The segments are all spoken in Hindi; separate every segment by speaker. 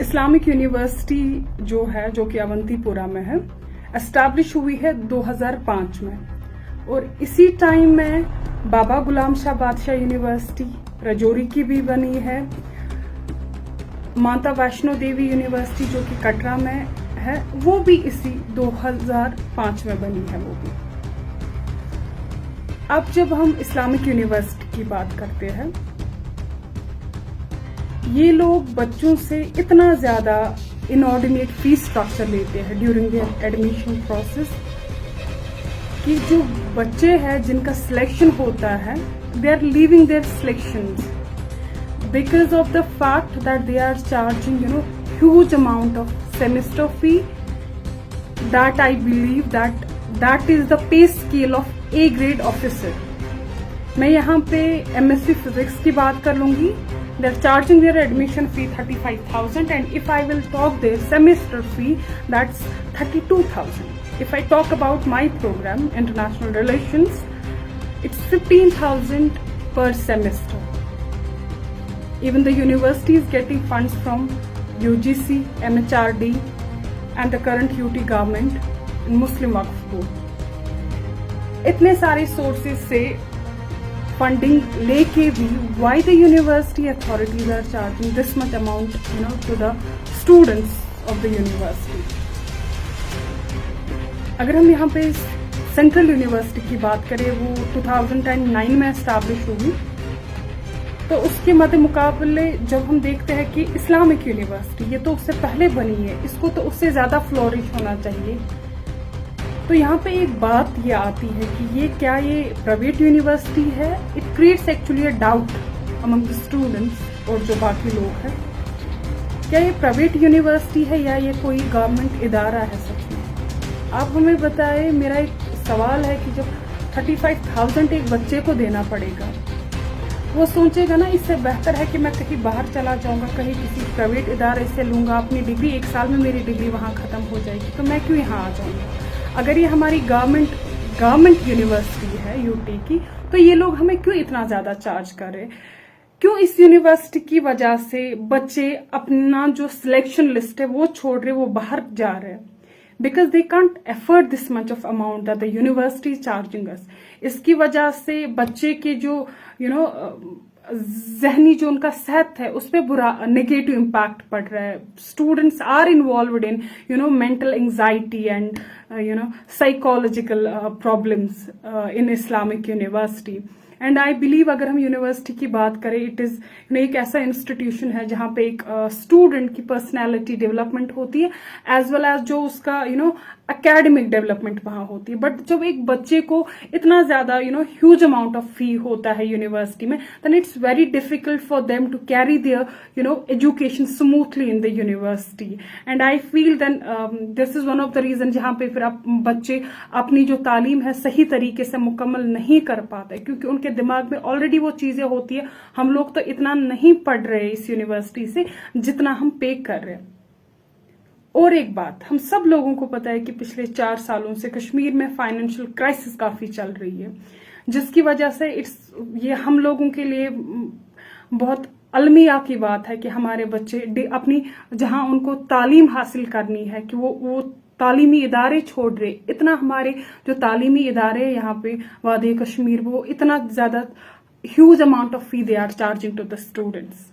Speaker 1: इस्लामिक यूनिवर्सिटी जो है, जो कि अवंतीपुरा में है, एस्टैब्लिश हुई है 2005 में। और इसी टाइम में बाबा गुलाम शाह बादशाह यूनिवर्सिटी राजौरी की भी बनी है। माता वैष्णो देवी यूनिवर्सिटी जो कि कटरा में है, वो भी इसी 2005 में बनी है वो भी। अब जब हम इस्लामिक यूनिवर्सिटी की बात करते हैं, ये लोग बच्चों से इतना ज्यादा इनऑर्डिनेट फीस स्ट्रक्चर लेते हैं ड्यूरिंग देयर एडमिशन प्रोसेस कि जो बच्चे हैं जिनका सिलेक्शन होता है, they are leaving their selections because of the fact that they are charging huge amount of semester fee. That I believe that is the pay scale of A grade officer. मैं यहाँ पे MSc Physics की बात कर लूंगी. They are charging their admission fee 35,000 and if I will talk their semester fee, that's 32,000. If I talk about my program, International Relations, it's 15,000 per semester. Even the university is getting funds from UGC, MHRD and the current UT government and Muslim Waqf Board. इतने सारे sources से funding लेके भी why the university authorities are charging this much amount to the students of the university. अगर हम यहाँ पे सेंट्रल यूनिवर्सिटी की बात करें, वो 2009 में एस्टैब्लिश हुई, तो उसके मध्य मुकाबले जब हम देखते हैं कि इस्लामिक यूनिवर्सिटी ये तो उससे पहले बनी है, इसको तो उससे ज्यादा फ्लोरिश होना चाहिए। तो यहाँ पे एक बात ये आती है कि ये प्राइवेट यूनिवर्सिटी है। It creates actually a doubt among the students और जो बाकी लोग हैं, क्या ये प्राइवेट यूनिवर्सिटी है या ये कोई गवर्नमेंट इदारा है सच में। आप हमें बताएं। मेरा एक सवाल है कि जब 35,000 एक बच्चे को देना पड़ेगा, वो सोचेगा ना इससे बेहतर है कि मैं कहीं बाहर चला जाऊंगा, कहीं किसी प्राइवेट इदारे से लूंगा अपनी डिग्री, 1 साल में मेरी डिग्री वहां खत्म हो जाएगी, तो मैं क्यों यहाँ आ जाऊंगा। अगर ये हमारी गवर्नमेंट यूनिवर्सिटी है यूटी की, तो ये लोग हमें क्यों इतना ज्यादा चार्ज कर रहे। क्यों इस यूनिवर्सिटी की वजह से बच्चे अपना जो सिलेक्शन लिस्ट है वो छोड़ रहे, वो बाहर जा रहे हैं, because they can't afford this much of amount that the university is charging us. इसकी वजह से बच्चे के जो जहनी जो उनका सेहत है उस पर बुरा नेगेटिव इम्पैक्ट पड़ रहा है. Students are involved in mental anxiety and psychological problems in Islamic university. And I believe अगर हम यूनिवर्सिटी की बात करें, इट इज एक ऐसा इंस्टीट्यूशन है जहां पे एक स्टूडेंट की पर्सनैलिटी डेवलपमेंट होती है एज वेल एज जो उसका एकेडमिक डेवलपमेंट वहां होती है. बट जब एक बच्चे को इतना ज्यादा ह्यूज अमाउंट ऑफ फी होता है यूनिवर्सिटी में, then it's very difficult for them to carry their education smoothly in the university. And I feel then this is one of the reason जहां पे फिर बच्चे अपनी जो तालीम है सही तरीके से मुकम्मल नहीं कर पाते, क्योंकि उनके दिमाग में ऑलरेडी वो चीजें होती है. हम लोग तो इतना नहीं पढ़ रहे इस यूनिवर्सिटी से जितना हम पे कर रहे हैं. और एक बात हम सब लोगों को पता है कि पिछले 4 सालों से कश्मीर में फाइनेंशियल क्राइसिस काफी चल रही है, जिसकी वजह से ये हम लोगों के लिए बहुत अलमिया की बात है कि हमारे बच्चे अपनी जहां उनको तालीम हासिल करनी है कि वो तालीमी इदारे छोड़ रहे. इतना हमारे जो तालीमी इदारे यहाँ पे वादी कश्मीर, वो इतना ज्यादा huge amount of fee they are charging to the students.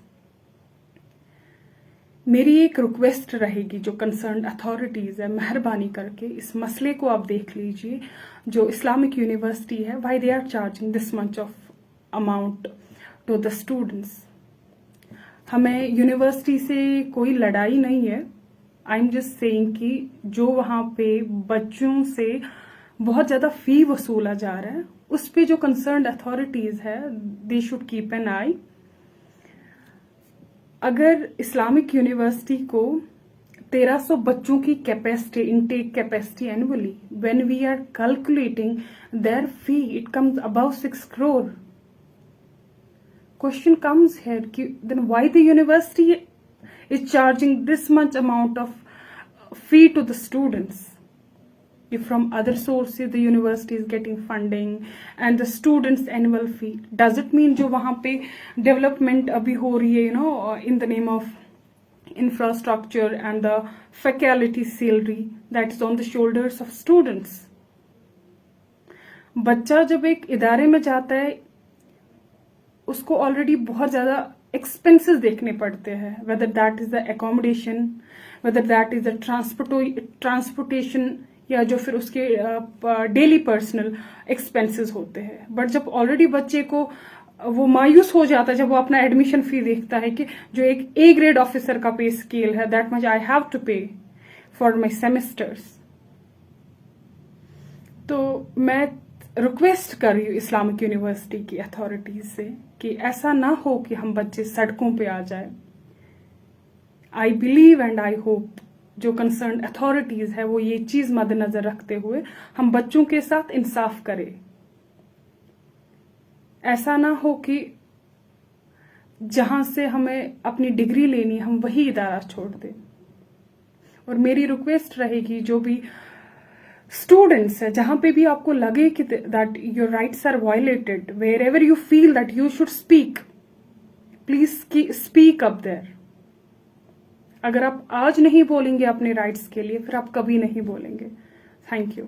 Speaker 1: मेरी एक रिक्वेस्ट रहेगी जो कंसर्न अथॉरिटीज है, मेहरबानी करके इस मसले को आप देख लीजिए. जो इस्लामिक यूनिवर्सिटी है, why they are charging this much of amount to the students. हमें यूनिवर्सिटी से कोई लड़ाई नहीं है. आई एम जस्ट सेइंग कि जो वहां पे बच्चों से बहुत ज्यादा फी वसूला जा रहा है, उस पे जो कंसर्न अथॉरिटीज है, they should keep an eye. अगर इस्लामिक यूनिवर्सिटी को 1300 बच्चों की capacity, intake capacity annually, when we are calculating their fee, it comes about 6 crore. Question comes here, then why the university is charging this much amount of fee to the students? If from other sources the university is getting funding and the students annual fee, does it mean जो वहाँ पे development अभी हो रही है in the name of infrastructure and the faculty salary that is on the shoulders of students. बच्चा जब एक इदारे में जाता है उसको ऑलरेडी बहुत ज़्यादा एक्सपेंसेस देखने पड़ते हैं, whether that is the accommodation, whether that is the transportation, या जो फिर उसके डेली पर्सनल एक्सपेंसेस होते हैं. बट जब ऑलरेडी बच्चे को वो मायूस हो जाता है जब वो अपना एडमिशन फी देखता है कि जो एक ए ग्रेड ऑफिसर का पे स्केल है, that much I have to pay for my semesters. तो मैं रिक्वेस्ट कर रही हूँ इस्लामिक यूनिवर्सिटी की अथॉरिटीज से कि ऐसा ना हो कि हम बच्चे सड़कों पे आ जाए. I believe and I hope जो कंसर्न अथॉरिटीज है वो ये चीज मद्देनजर रखते हुए हम बच्चों के साथ इंसाफ करें. ऐसा ना हो कि जहां से हमें अपनी डिग्री लेनी हम वही इदारा छोड़ दें. और मेरी रिक्वेस्ट रहेगी जो भी स्टूडेंट्स है, जहां पे भी आपको लगे कि that your rights are violated, wherever you feel that you should speak, please speak up there. अगर आप आज नहीं बोलेंगे अपने राइट्स के लिए, फिर आप कभी नहीं बोलेंगे. Thank you.